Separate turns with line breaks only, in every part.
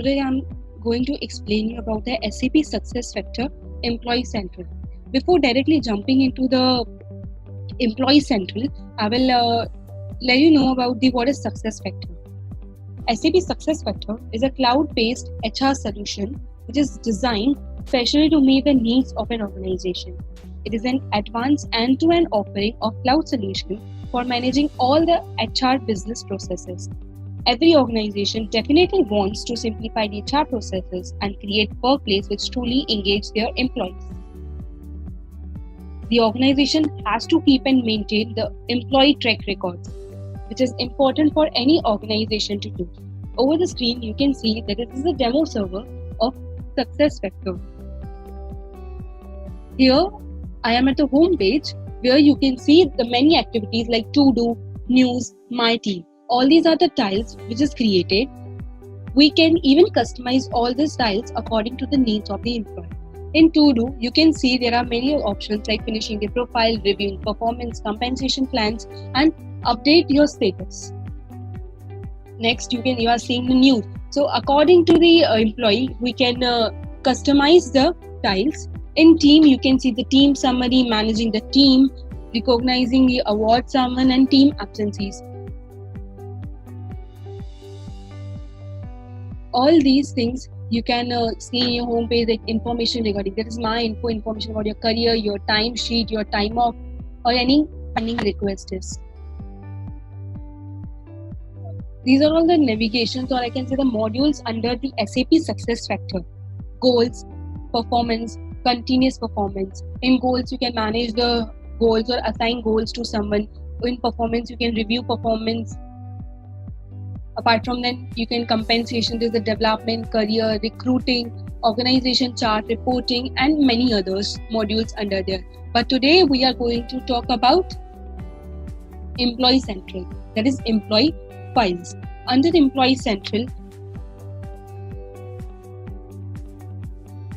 Today I'm going to explain you about the SAP Success Factor Employee Central. Before directly jumping into the Employee Central, I will let you know about what is Success Factor. SAP Success Factor is a cloud-based HR solution which is designed specially to meet the needs of an organization. It is an advanced end-to-end offering of cloud solution for managing all the HR business processes. Every organization definitely wants to simplify the HR processes and create workplace which truly engage their employees. The organization has to keep and maintain the employee track records, which is important for any organization to do. Over the screen, you can see that it is a demo server of SuccessFactor. Here, I am at the home page where you can see the many activities like To Do, News, My Team. All these are the tiles which is created. We can even customize all these tiles according to the needs of the employee. In To Do, you can see there are many options like finishing the profile, reviewing performance, compensation plans, and update your status. Next, you are seeing the news. So according to the employee, we can customize the tiles. In Team, you can see the team summary, managing the team, recognizing the award summon, and team absences. All these things you can see in your homepage, like information regarding that is my info, information about your career, your time sheet, your time off, or any pending request is. These are all the navigations, or I can say the modules under the SAP Success Factor. Goals, performance, continuous performance. In goals, you can manage the goals or assign goals to someone. In performance, you can review performance. Apart from that, you can compensation, there's the development, career, recruiting, organization chart, reporting, and many others modules under there. But today we are going to talk about Employee Central, that is employee files. Under Employee Central,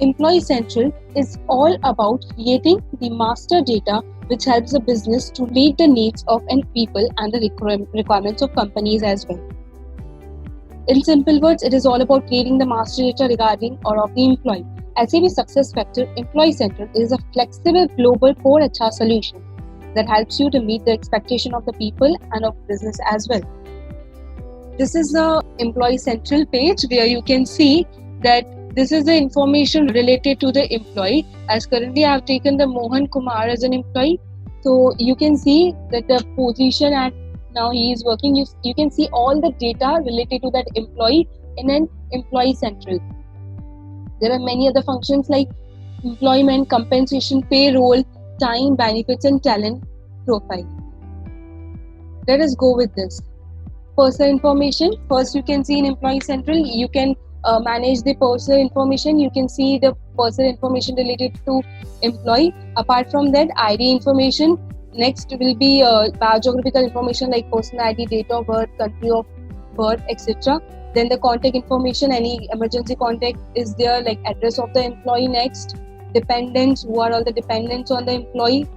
Employee Central is all about creating the master data which helps the business to meet the needs of people and the requirements of companies as well. In simple words, it is all about creating the master data regarding or of the employee. SAP SuccessFactor Employee Central is a flexible global core HR solution that helps you to meet the expectation of the people and of business as well. This is the Employee Central page where you can see that this is the information related to the employee. As currently I have taken the Mohan Kumar as an employee. So you can see that the position and now he is working. You can see all the data related to that employee in an Employee Central. There are many other functions like employment, compensation, payroll, time, benefits, and talent profile. Let us go with this. Personal information. First, you can see in Employee Central, you can manage the personal information. You can see the personal information related to employee. Apart from that, ID information. Next will be biogeographical information like personal ID, date of birth, country of birth, etc. Then the contact information, any emergency contact is there, like address of the employee. Next, dependents, who are all the dependents on the employee.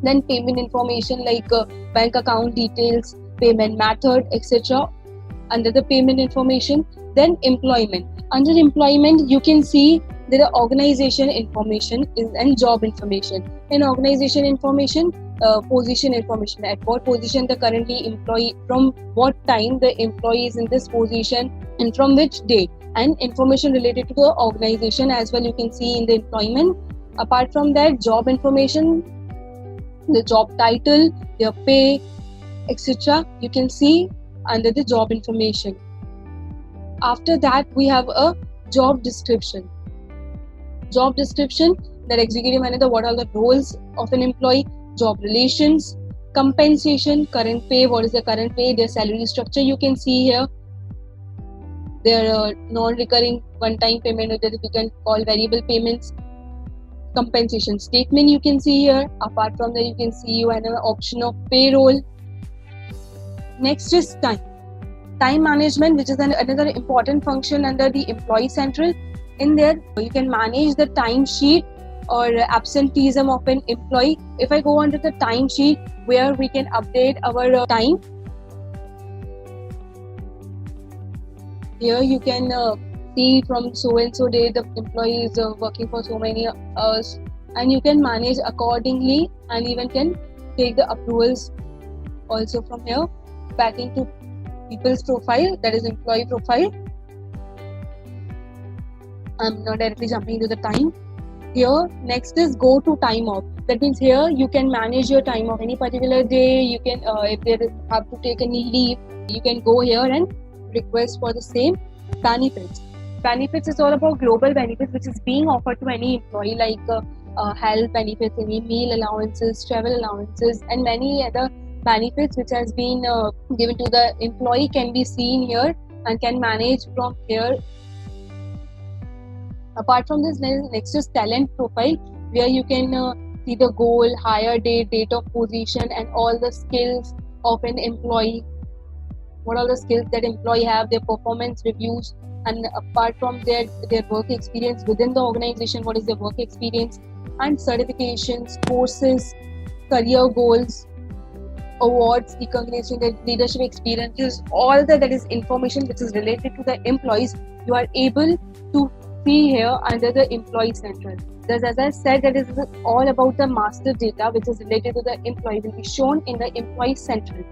Then payment information like bank account details, payment method, etc. Under the payment information. Then employment. Under employment, you can see the organization information and job information. In organization information, position information, at what position the currently employee, from what time the employee is in this position and from which date, and information related to the organization as well you can see in the employment. Apart from that, job information, the job title, their pay, etc. you can see under the job information. After that, we have a job description. Job description, that executive manager, what are the roles of an employee, job relations, compensation, current pay, what is the current pay, their salary structure you can see here, their non-recurring one-time payment, or that we can call variable payments, compensation statement you can see here. Apart from that, you can see you have an option of payroll. Next is time. Time management, which is another important function under the Employee Central. In there, you can manage the time sheet or absenteeism of an employee. If I go under the time sheet where we can update our time, here you can see from so and so day the employee is working for so many hours, and you can manage accordingly, and even can take the approvals also from here back into people's profile, that is employee profile. I'm not directly jumping into the time. Here next is go to time off. That means here you can manage your time off any particular day. You can if they have to take any leave, you can go here and request for the same. Benefits is all about global benefits which is being offered to any employee, like health benefits, any meal allowances, travel allowances, and many other benefits which has been given to the employee can be seen here and can manage from here. Apart from this, next is talent profile, where you can see the goal, hire date, date of position, and all the skills of an employee. What are the skills that employee have, their performance reviews, and apart from their work experience within the organization, what is their work experience, and certifications, courses, career goals, awards, recognition, their leadership experiences, all that is information which is related to the employees, you are able to see here under the employee central. Thus, as I said, that is all about the master data which is related to the employee will be shown in the employee central.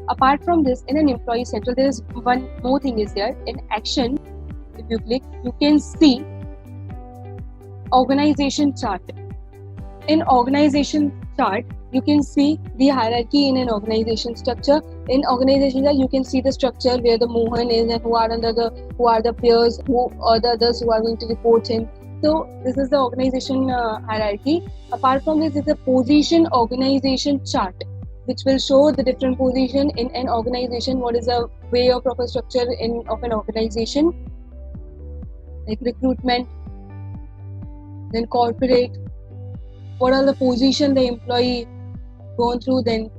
Apart from this, in an employee central, there is one more thing is there. In action, if you click, you can see organization chart. In organization chart, you can see the hierarchy in an organization structure. In organization chart, you can see the structure where the Mohan is and who are the peers, who are the others who are going to report him. So this is the organization hierarchy. Apart from this, is the position organization chart, which will show the different position in an organization. What is the way of proper structure of an organization, like recruitment, then corporate. What are the position the employee gone through, then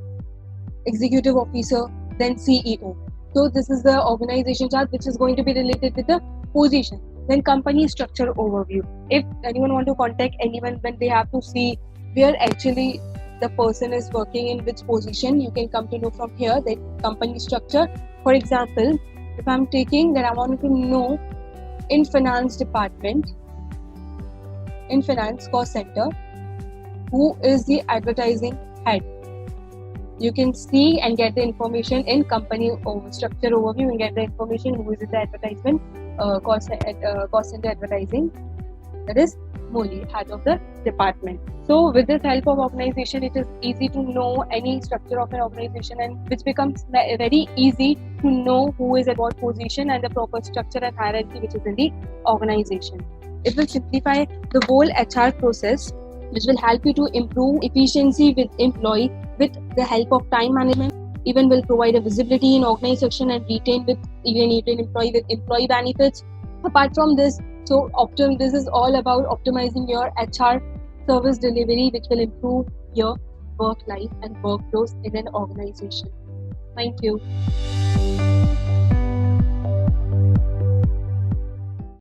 executive officer, then CEO. So this is the organization chart which is going to be related with the position. Then company structure overview. If anyone want to contact anyone, when they have to see where actually the person is working in which position, you can come to know from here the company structure. For example, if I'm taking that I wanted to know in finance department, in finance cost center, who is the advertising head. You can see and get the information in company structure overview and get the information who is in the advertisement cost center advertising. That is Molly, head of the department. So with this help of organization, it is easy to know any structure of an organization, and which becomes very easy to know who is at what position and the proper structure and hierarchy which is in the organization. It will simplify the whole HR process, which will help you to improve efficiency with employee with the help of time management. Even will provide a visibility in organized section and retain employee with employee benefits. Apart from this, this is all about optimizing your HR service delivery, which will improve your work life and workflows in an organization. Thank you.